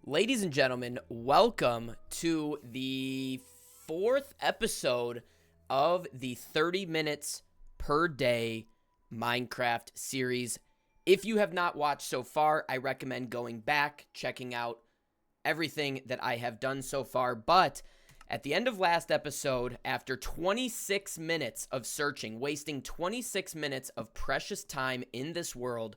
Ladies and gentlemen, welcome to the fourth episode of the 30 minutes per day Minecraft series. If you have not watched so far, I recommend going back, checking out everything that I have done so far. But at the end of last episode, after 26 minutes of searching, wasting 26 minutes of precious time in this world,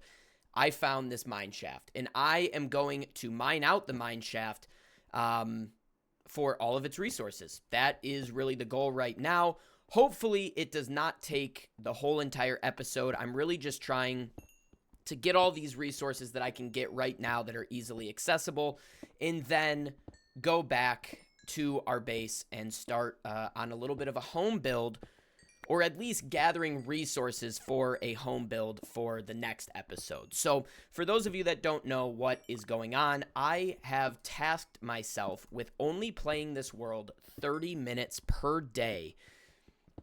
I found this mine shaft, and I am going to mine out the mine shaft for all of its resources. That is really the goal right now. Hopefully, it does not take the whole entire episode. I'm really just trying to get all these resources that I can get right now that are easily accessible, and then go back to our base and start on a little bit of a home build, or at least gathering resources for a home build for the next episode. So for those of you that don't know what is going on, I have tasked myself with only playing this world 30 minutes per day,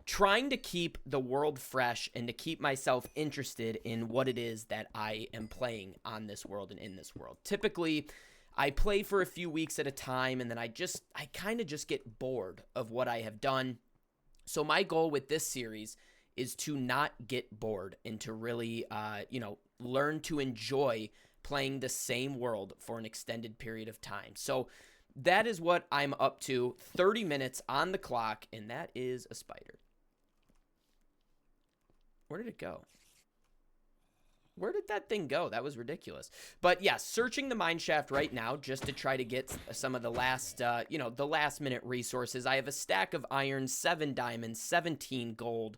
trying to keep the world fresh and to keep myself interested in what it is that I am playing on this world and in this world. Typically, I play for a few weeks at a time, and then I kind of just get bored of what I have done. So my goal with this series is to not get bored and to really, learn to enjoy playing the same world for an extended period of time. So that is what I'm up to. 30 minutes on the clock, and that is a spider. Where did it go? Where did that thing go? That was ridiculous. But yeah, searching the mine shaft right now just to try to get some of the last, the last minute resources. I have a stack of iron, 7 diamonds, 17 gold,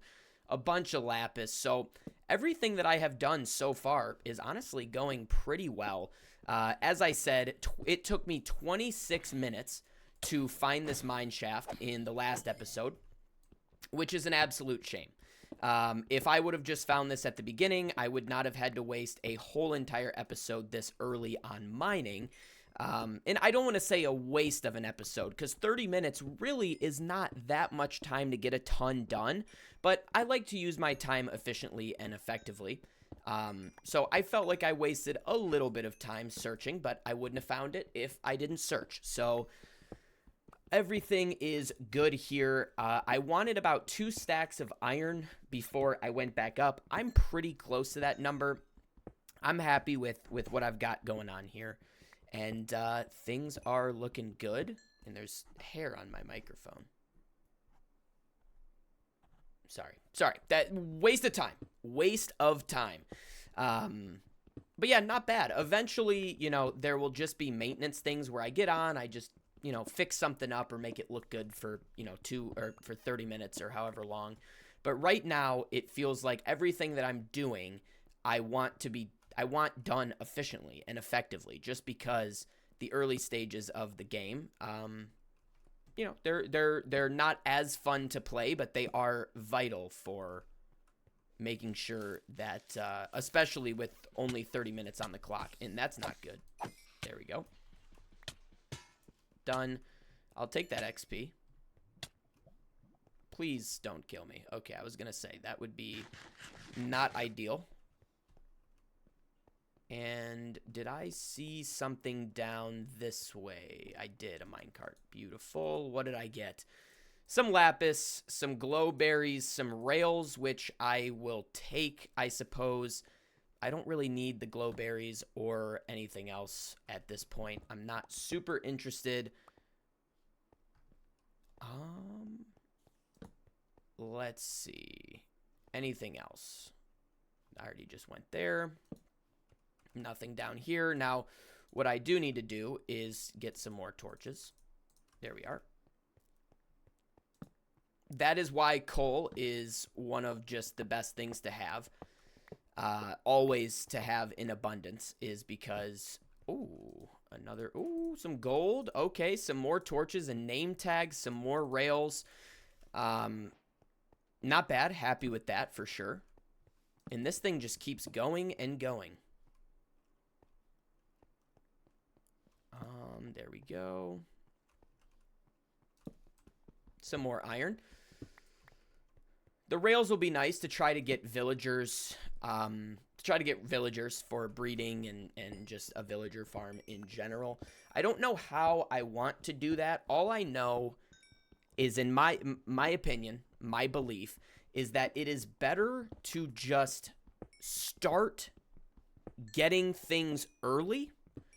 a bunch of lapis. So everything that I have done so far is honestly going pretty well. As I said, it took me 26 minutes to find this mine shaft in the last episode, which is an absolute shame. If I would have just found this at the beginning, I would not have had to waste a whole entire episode this early on mining. And I don't want to say a waste of an episode, because 30 minutes really is not that much time to get a ton done, but I like to use my time efficiently and effectively. So I felt like I wasted a little bit of time searching, but I wouldn't have found it if I didn't search. So everything is good here. I wanted about 2 stacks of iron before I went back up. I'm pretty close to that number. I'm happy with what I've got going on here. And things are looking good. And there's hair on my microphone. Sorry. That waste of time. Waste of time. But yeah, not bad. Eventually, there will just be maintenance things where I get on, I just fix something up or make it look good for, 2 or for 30 minutes or however long. But right now, it feels like everything that I'm doing, I want done efficiently and effectively, just because the early stages of the game, they're not as fun to play, but they are vital for making sure that, especially with only 30 minutes on the clock, and that's not good. There we go. Done. I'll take that XP. Please don't kill me. Okay, I was going to say that would be not ideal. And did I see something down this way? I did, a minecart. Beautiful. What did I get? Some lapis, some glow berries, some rails, which I will take, I suppose. I don't really need the glow berries or anything else at this point. I'm not super interested. Let's see. Anything else? I already just went there. Nothing down here. Now, what I do need to do is get some more torches. There we are. That is why coal is one of just the best things to have. Always to have in abundance, is because, some gold. Okay, some more torches and name tags, some more rails. Not bad. Happy with that for sure. And this thing just keeps going and going. There we go. Some more iron. The rails will be nice to try to get villagers, to try to get villagers for breeding and just a villager farm in general. I don't know how I want to do that. All I know is, in my opinion, my belief is that it is better to just start getting things early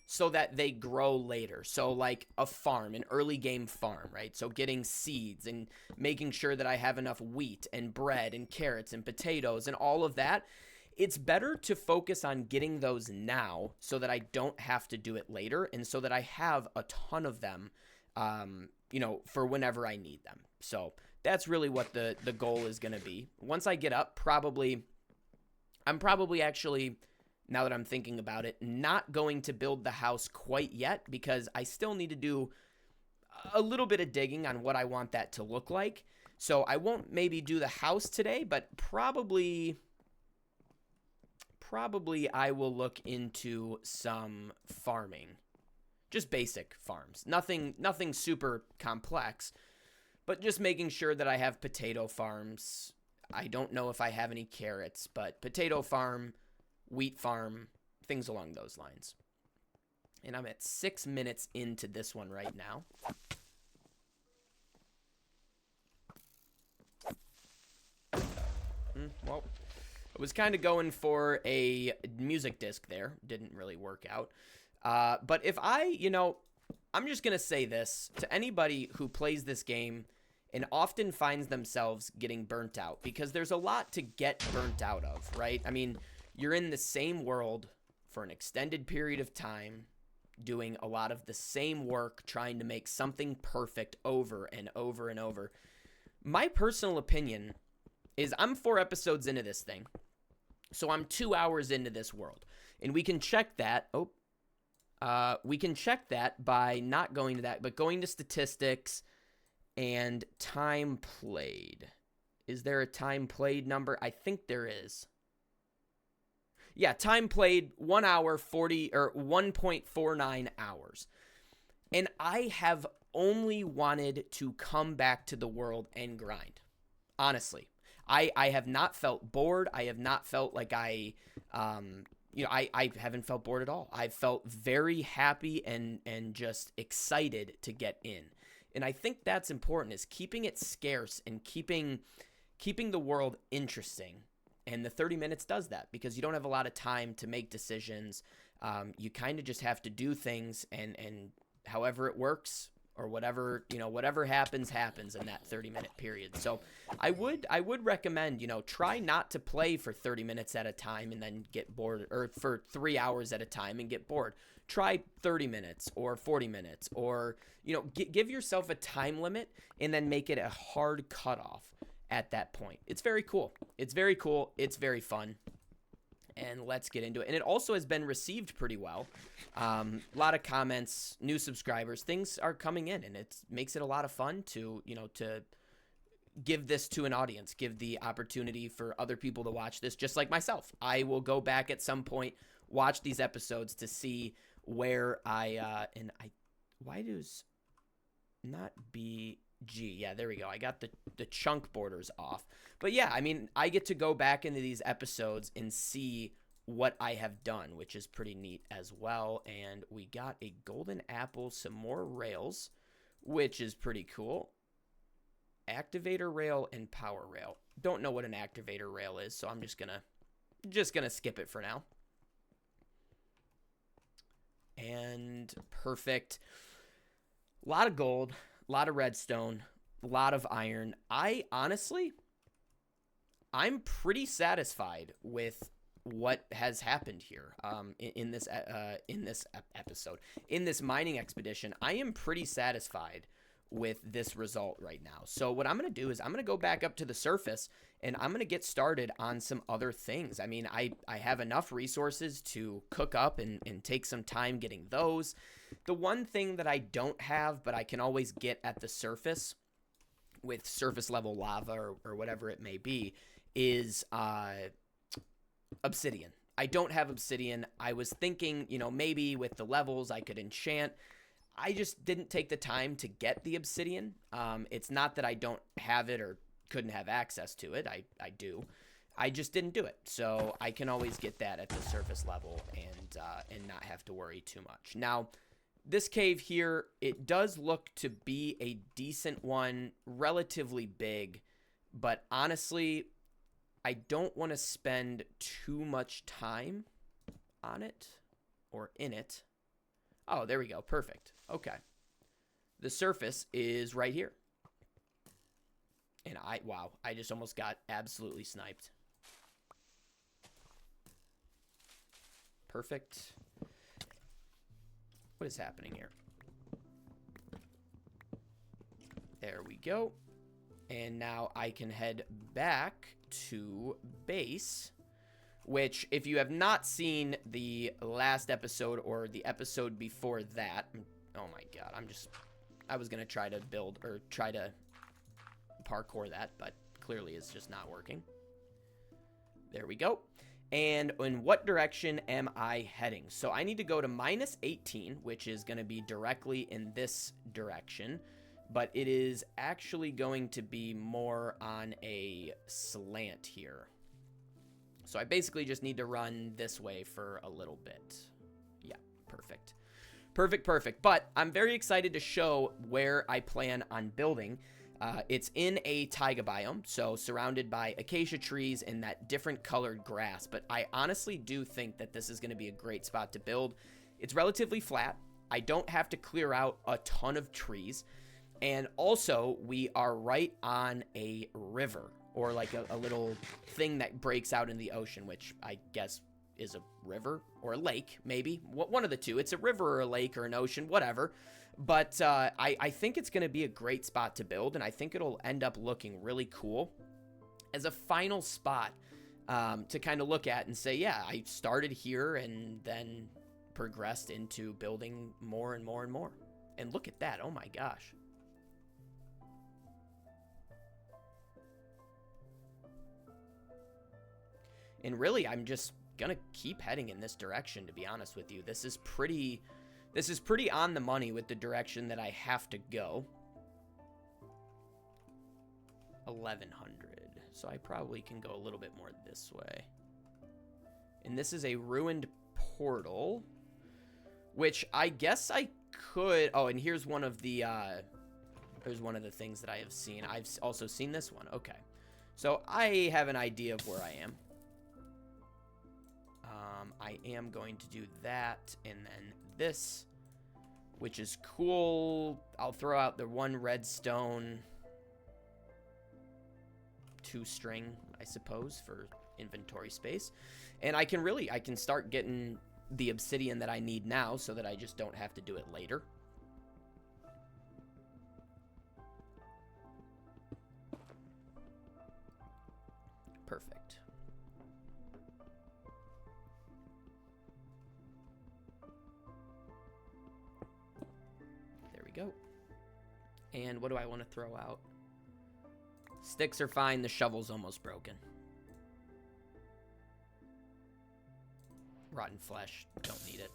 so that they grow later. So like a farm, an early game farm, right? So getting seeds and making sure that I have enough wheat and bread and carrots and potatoes and all of that. It's better to focus on getting those now so that I don't have to do it later, and so that I have a ton of them, for whenever I need them. So that's really what the goal is going to be. Once I get up, I'm probably actually, now that I'm thinking about it, not going to build the house quite yet, because I still need to do a little bit of digging on what I want that to look like. So I won't maybe do the house today, but probably I will look into some farming. Just basic farms. Nothing super complex, but just making sure that I have potato farms. I don't know if I have any carrots, but potato farm, wheat farm, things along those lines. And I'm at 6 minutes into this one right now. Well, I was kind of going for a music disc there. Didn't really work out. But if I'm just going to say this to anybody who plays this game and often finds themselves getting burnt out, because there's a lot to get burnt out of, right? I mean, you're in the same world for an extended period of time, doing a lot of the same work, trying to make something perfect over and over and over. My personal opinion is I'm 4 episodes into this thing. So I'm 2 hours into this world. And we can check that. We can check that by not going to that, but going to statistics and time played. Is there a time played number? I think there is. Yeah, time played 1 hour 40 or 1.49 hours. And I have only wanted to come back to the world and grind. Honestly. I have not felt bored. I have not felt like I haven't felt bored at all. I've felt very happy and just excited to get in. And I think that's important, is keeping it scarce and keeping the world interesting. And the 30 minutes does that, because you don't have a lot of time to make decisions. You kind of just have to do things, and however it works, or whatever happens in that 30-minute period. So I would recommend, try not to play for 30 minutes at a time and then get bored, or for 3 hours at a time and get bored. Try 30 minutes or 40 minutes, or, give yourself a time limit and then make it a hard cutoff at that point. It's very cool. It's very fun. And let's get into it. And it also has been received pretty well. A lot of comments, new subscribers, things are coming in, and it makes it a lot of fun to give this to an audience, give the opportunity for other people to watch this, just like myself. I will go back at some point, watch these episodes to see where why does not BG? Yeah, there we go. I got the chunk borders off. But yeah, I mean, I get to go back into these episodes and see what I have done, which is pretty neat as well. And we got a golden apple, some more rails, which is pretty cool. Activator rail and power rail. Don't know what an activator rail is, so I'm just gonna skip it for now. And perfect. A lot of gold, a lot of redstone, a lot of iron. I'm pretty satisfied with what has happened here in this episode. In this mining expedition, I am pretty satisfied with this result right now. So what I'm going to do is I'm going to go back up to the surface, and I'm going to get started on some other things. I mean, I have enough resources to cook up and take some time getting those. The one thing that I don't have, but I can always get at the surface with surface level lava or whatever it may be, is obsidian. I don't have obsidian. I was thinking, maybe with the levels I could enchant. I just didn't take the time to get the obsidian. It's not that I don't have it or couldn't have access to it. I do. I just didn't do it. So I can always get that at the surface level and not have to worry too much. Now, this cave here, it does look to be a decent one, relatively big, but honestly, I don't want to spend too much time on it or in it. Oh, there we go. Perfect. Okay. The surface is right here. And wow, I just almost got absolutely sniped. Perfect. What is happening here? There we go. And now I can head back to base, which if you have not seen the last episode or the episode before that, oh my god, I was going to try to build or try to parkour that, but clearly it's just not working. There we go. And in what direction am I heading? So I need to go to -18, which is going to be directly in this direction, but it is actually going to be more on a slant here. So I basically just need to run this way for a little bit. Yeah, perfect. Perfect. But I'm very excited to show where I plan on building. It's in a taiga biome, so surrounded by acacia trees and that different colored grass. But I honestly do think that this is going to be a great spot to build. It's relatively flat. I don't have to clear out a ton of trees. And also, we are right on a river, or like a little thing that breaks out in the ocean, which I guess is a river or a lake, maybe. One of the two. It's a river or a lake or an ocean, whatever. But I think it's going to be a great spot to build, and I think it'll end up looking really cool as a final spot to kind of look at and say, yeah, I started here and then progressed into building more and more and more. And look at that. Oh, my gosh. And really, I'm just going to keep heading in this direction, to be honest with you. This is pretty on the money with the direction that I have to go. 1100. So I probably can go a little bit more this way. And this is a ruined portal, which I guess I could... Oh, and here's one of the things that I have seen. I've also seen this one. Okay. So I have an idea of where I am. I am going to do that and then this, which is cool. I'll throw out the 1 redstone 2 string, I suppose, for inventory space. And I can start getting the obsidian that I need now so that I just don't have to do it later. Perfect. Go. And what do I want to throw out? Sticks are fine. The shovel's almost broken. Rotten flesh. Don't need it.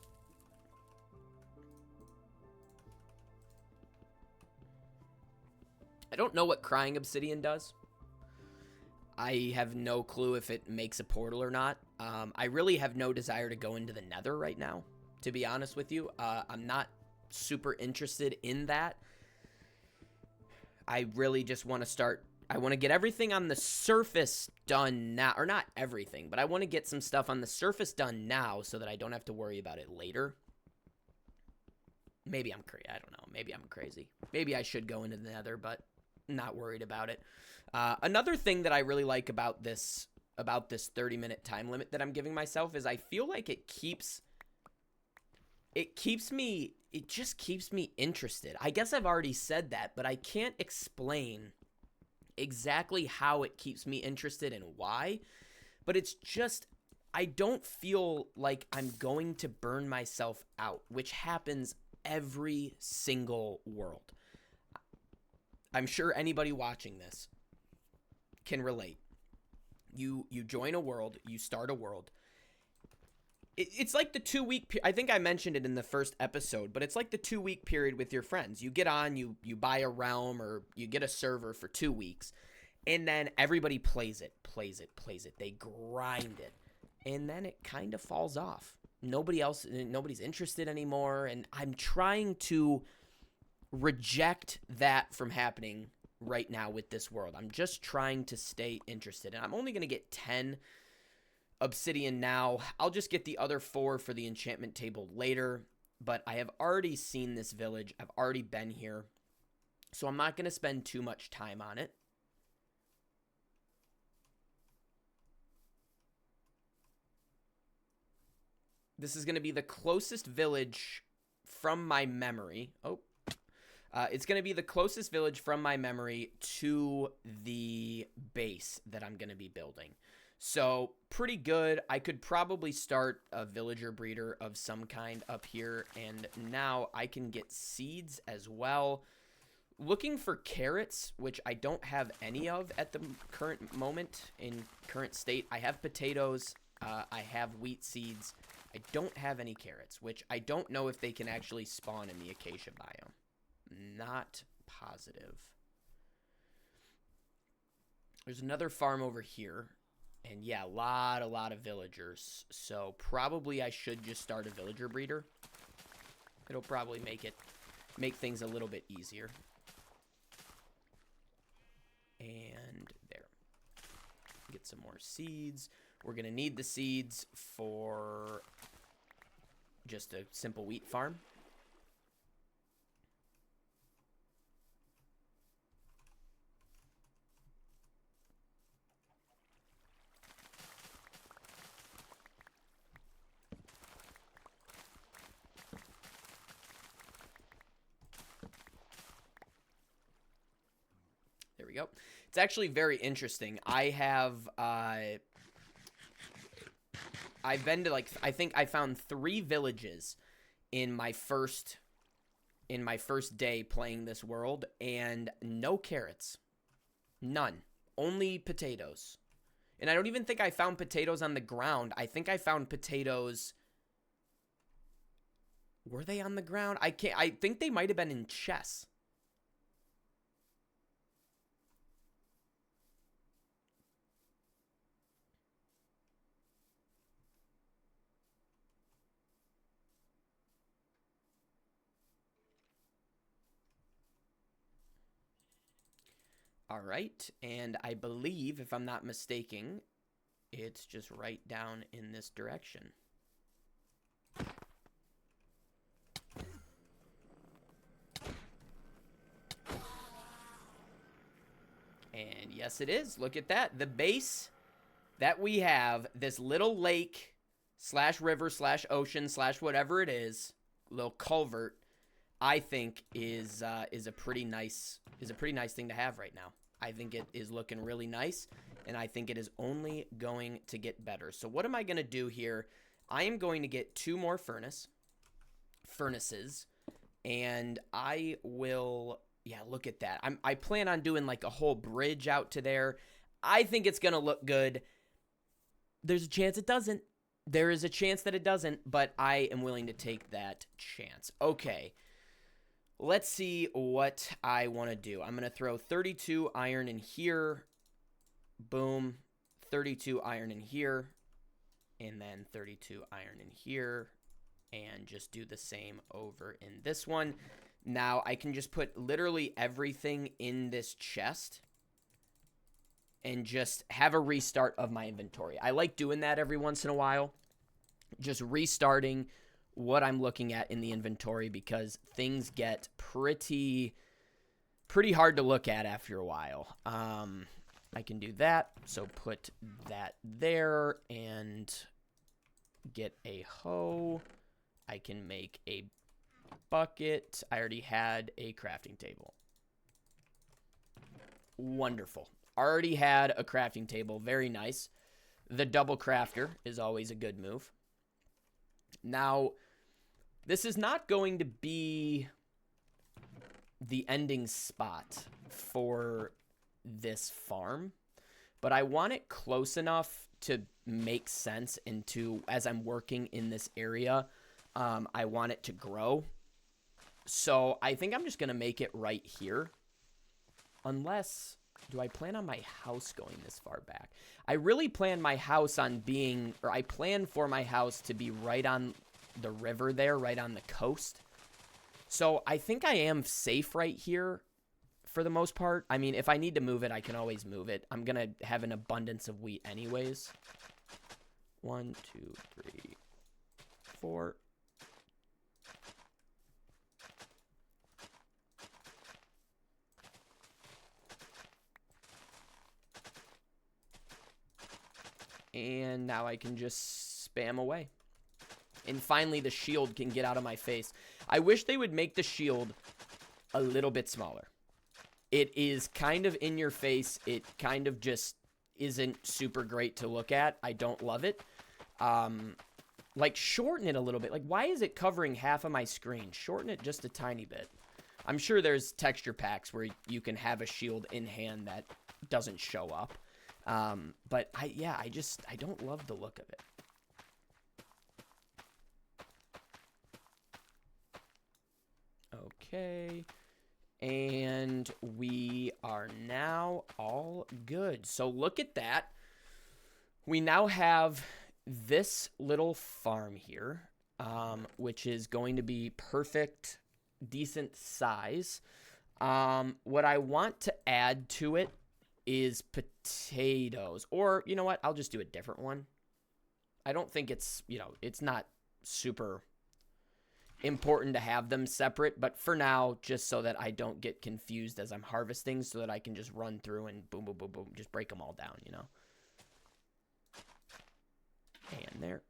I don't know what crying obsidian does. I have no clue if it makes a portal or not. I really have no desire to go into the nether right now, to be honest with you. I'm not super interested in that. I really just want to start... I want to get everything on the surface done now. Or not everything, but I want to get some stuff on the surface done now so that I don't have to worry about it later. Maybe I'm crazy. I don't know. Maybe I'm crazy. Maybe I should go into the nether, but not worried about it. Another thing that I really like about this 30-minute time limit that I'm giving myself is I feel like it just keeps me interested. I guess I've already said that, but I can't explain exactly how it keeps me interested and why. But it's just, I don't feel like I'm going to burn myself out, which happens every single world. I'm sure anybody watching this can relate. You join a world, you start a world. It's like the 2-week... I think I mentioned it in the first episode, but it's like the 2-week period with your friends. You get on, you buy a realm, or you get a server for 2 weeks, And then everybody plays it, plays it, plays it. They grind it. And then it kind of falls off. Nobody's interested anymore. And I'm trying to reject that from happening right now with this world. I'm just trying to stay interested. And I'm only going to get 10 obsidian now. I'll just get the other 4 for the enchantment table later. But I have already seen this village. I've already been here. So I'm not going to spend too much time on it. This is going to be the closest village from my memory. It's going to be the closest village from my memory to the base that I'm going to be building. So pretty good. I could probably start a villager breeder of some kind up here. And now I can get seeds as well. Looking for carrots, which I don't have any of at the current moment in current state. I have potatoes. I have wheat seeds. I don't have any carrots, which I don't know if they can actually spawn in the acacia biome. Not positive. There's another farm over here. And yeah, a lot of villagers. So probably I should just start a villager breeder. It'll probably make things a little bit easier. And there. Get some more seeds. We're going to need the seeds for just a simple wheat farm. There we go. It's actually very interesting. I've been to I think I found 3 villages in my first day playing this world, and no carrots. None. Only potatoes. And I don't even think I found potatoes on the ground. I think I found potatoes. Were they on the ground? I think they might have been in chests. All right, and I believe, if I'm not mistaken, it's just right down in this direction. And yes, it is. Look at that. The base that we have, this little lake slash river slash ocean slash whatever it is, little culvert, I think is a pretty nice thing to have right now. I think it is looking really nice, and I think it is only going to get better. So what am I going to do here? I am going to get 2 more furnaces, and I will, yeah, look at that. I plan on doing like a whole bridge out to there. I think it's going to look good. There's a chance it doesn't. There is a chance that it doesn't, but I am willing to take that chance. Okay. Let's see what I want to do. I'm going to throw 32 iron in here. Boom. 32 iron in here. And then 32 iron in here. And just do the same over in this one. Now, I can just put literally everything in this chest. And just have a restart of my inventory. I like doing that every once in a while. Just restarting what I'm looking at in the inventory, because things get pretty hard to look at after a while. I can do that. So put that there and get a hoe. I can make a bucket. I already had a crafting table. Wonderful. Already had a crafting table. Very nice. The double crafter is always a good move. Now, this is not going to be the ending spot for this farm, but I want it close enough to make sense into, as I'm working in this area, I want it to grow. So I think I'm just going to make it right here. Unless, do I plan on my house going this far back? I really plan my house on being, or I plan for my house to be right on the river there, right on the coast. So I think I am safe right here for the most part. I mean, if I need to move it, I can always move it. I'm going to have an abundance of wheat anyways. 1, 2, 3, 4. And now I can just spam away. And finally, the shield can get out of my face. I wish they would make the shield a little bit smaller. It is kind of in your face. It kind of just isn't super great to look at. I don't love it. Like, shorten it a little bit. Like, why is it covering half of my screen? Shorten it just a tiny bit. I'm sure there's texture packs where you can have a shield in hand that doesn't show up. But I don't love the look of it. Okay. And we are now all good. So look at that. We now have this little farm here, which is going to be perfect, decent size. What I want to add to it is potatoes, or you know what, I'll just do a different one. I don't think it's, it's not super important to have them separate, but for now, just so that I don't get confused as I'm harvesting, so that I can just run through and boom, boom, boom, boom, just break them all down, And there.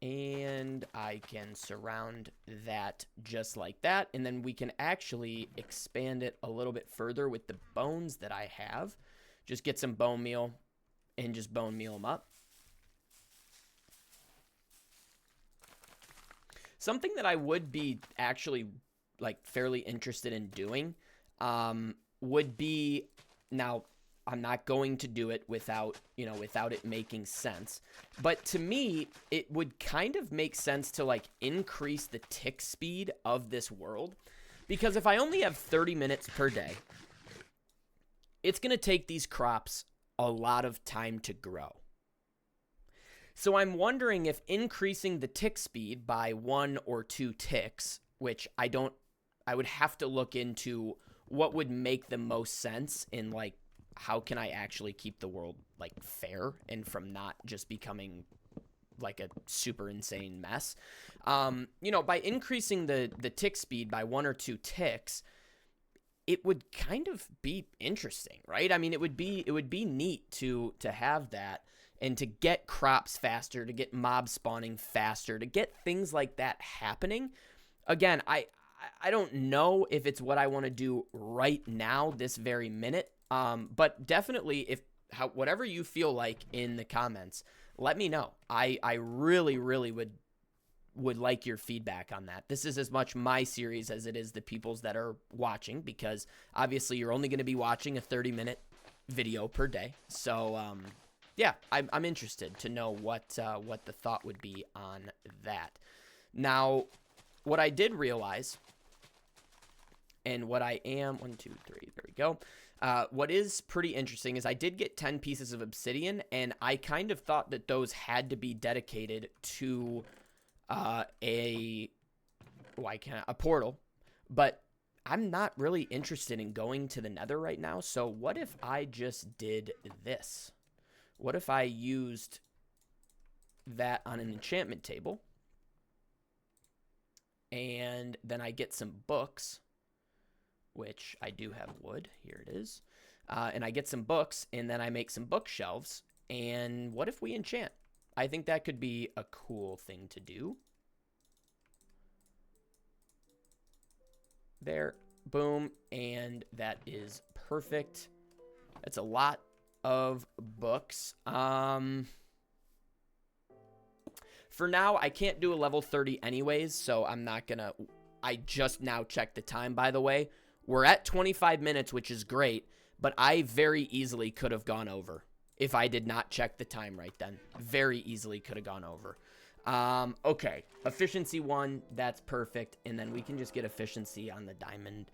And I can surround that just like that. And then we can actually expand it a little bit further with the bones that I have. Just get some bone meal and just bone meal them up. Something that I would be actually like fairly interested in doing would be, now I'm not going to do it without it making sense. But to me, it would kind of make sense to like increase the tick speed of this world. Because if I only have 30 minutes per day, it's going to take these crops a lot of time to grow. So I'm wondering if increasing the tick speed by 1 or 2 ticks, which I would have to look into what would make the most sense in like, how can I actually keep the world like fair and from not just becoming like a super insane mess. By increasing the tick speed by 1 or 2 ticks, it would kind of be interesting, right? I mean, it would be neat to have that and to get crops faster, to get mob spawning faster, to get things like that happening. Again, I don't know if it's what I want to do right now, this very minute. But definitely, whatever you feel like in the comments, let me know. I really, really would like your feedback on that. This is as much my series as it is the people's that are watching, because obviously you're only going to be watching a 30-minute video per day. So, yeah, I'm interested to know what the thought would be on that. Now, what I did realize, and what I am, 1, 2, 3, there we go. What is pretty interesting is I did get 10 pieces of obsidian, and I kind of thought that those had to be dedicated to a portal, but I'm not really interested in going to the nether right now. So what if I just did this? What if I used that on an enchantment table, and then I get some books, which I do have wood. Here it is. And I get some books, and then I make some bookshelves. And what if we enchant? I think that could be a cool thing to do. There. Boom. And that is perfect. That's a lot of books. For now, I can't do a level 30 anyways, so I'm not gonna... I just now checked the time, by the way. We're at 25 minutes, which is great, but I very easily could have gone over if I did not check the time right then. Very easily could have gone over. Okay, efficiency 1, that's perfect, and then we can just get efficiency on the diamond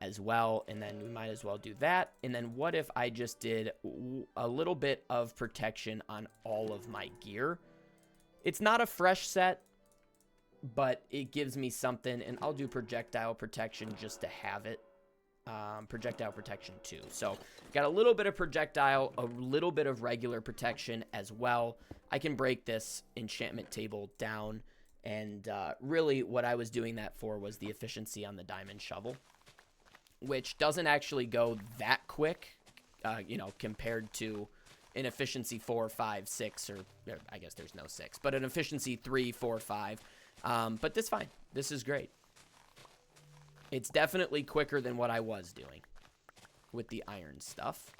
as well, and then we might as well do that. And then what if I just did a little bit of protection on all of my gear? It's not a fresh set, but it gives me something, and I'll do projectile protection just to have it. Projectile protection 2. So got a little bit of projectile, a little bit of regular protection as well. I can break this enchantment table down, and really what I was doing that for was the efficiency on the diamond shovel, which doesn't actually go that quick, you know, compared to an efficiency 4, 5, 6, or I guess there's no 6, but an efficiency 3, 4, 5. But this is fine. This is great. It's definitely quicker than what I was doing with the iron stuff.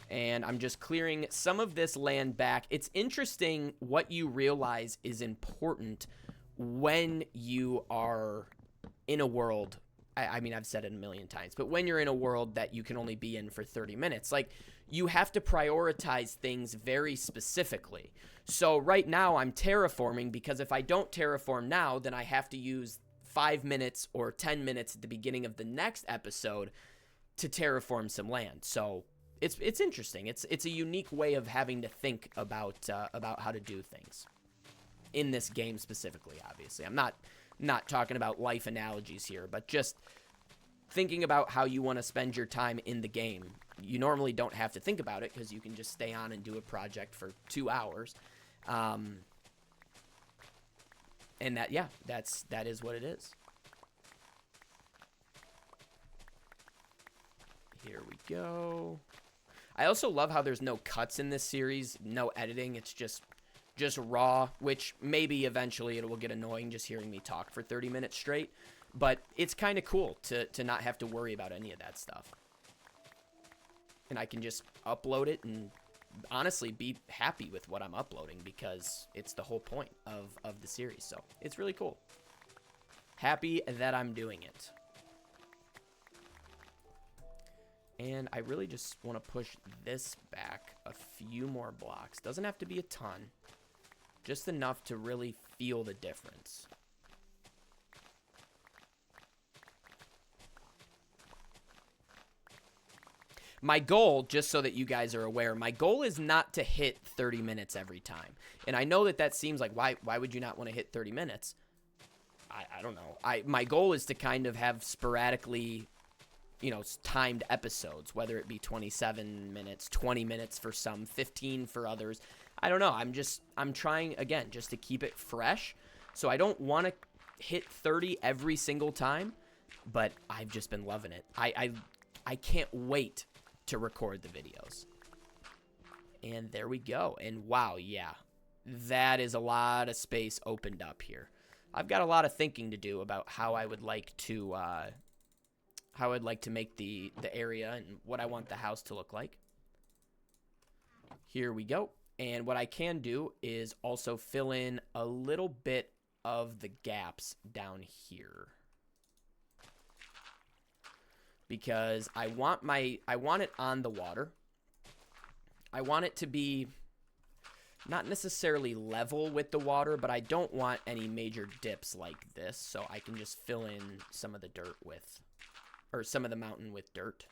And I'm just clearing some of this land back. It's interesting what you realize is important when you are in a world. I mean, I've said it a million times, but when you're in a world that you can only be in for 30 minutes, like, you have to prioritize things very specifically. So right now I'm terraforming, because if I don't terraform now, then I have to use 5 minutes or 10 minutes at the beginning of the next episode to terraform some land. So it's interesting. It's a unique way of having to think about how to do things in this game specifically. Obviously, I'm not talking about life analogies here, but just thinking about how you want to spend your time in the game. You normally don't have to think about it because you can just stay on and do a project for 2 hours. And that is what it is. Here we go. I also love how there's no cuts in this series, no editing. It's just raw, which maybe eventually it will get annoying just hearing me talk for 30 minutes straight. But it's kind of cool to not have to worry about any of that stuff. And I can just upload it and honestly be happy with what I'm uploading, because it's the whole point of the series. So it's really cool. Happy that I'm doing it. And I really just want to push this back a few more blocks. Doesn't have to be a ton, just enough to really feel the difference. My goal, just so that you guys are aware, my goal is not to hit 30 minutes every time. And I know that seems like, why would you not want to hit 30 minutes? I don't know. My goal is to kind of have sporadically, you know, timed episodes, whether it be 27 minutes, 20 minutes for some, 15 for others. I don't know. I'm trying, again, just to keep it fresh. So I don't want to hit 30 every single time, but I've just been loving it. I can't wait to record the videos. And there we go. And wow, yeah, that is a lot of space opened up here. I've got a lot of thinking to do about how I would like to make the area and what I want the house to look like. Here we go. And what I can do is also fill in a little bit of the gaps down here, because I want it on the water. I want it to be not necessarily level with the water, but I don't want any major dips like this, so I can just fill in some of the dirt with, or some of the mountain with dirt.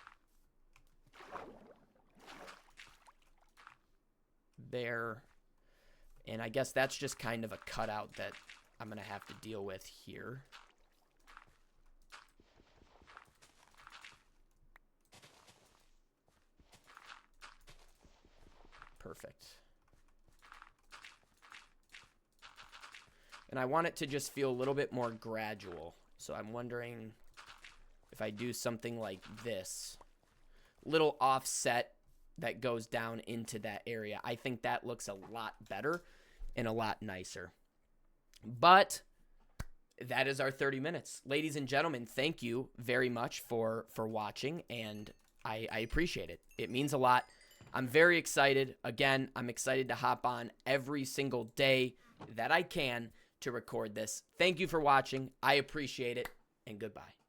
There. And I guess that's just kind of a cutout that I'm going to have to deal with here. Perfect. And I want it to just feel a little bit more gradual. So I'm wondering if I do something like this, little offset that goes down into that area. I think that looks a lot better and a lot nicer. But that is our 30 minutes. Ladies and gentlemen, thank you very much for watching, and I appreciate it. It means a lot. I'm very excited. Again, I'm excited to hop on every single day that I can to record this. Thank you for watching. I appreciate it, and goodbye.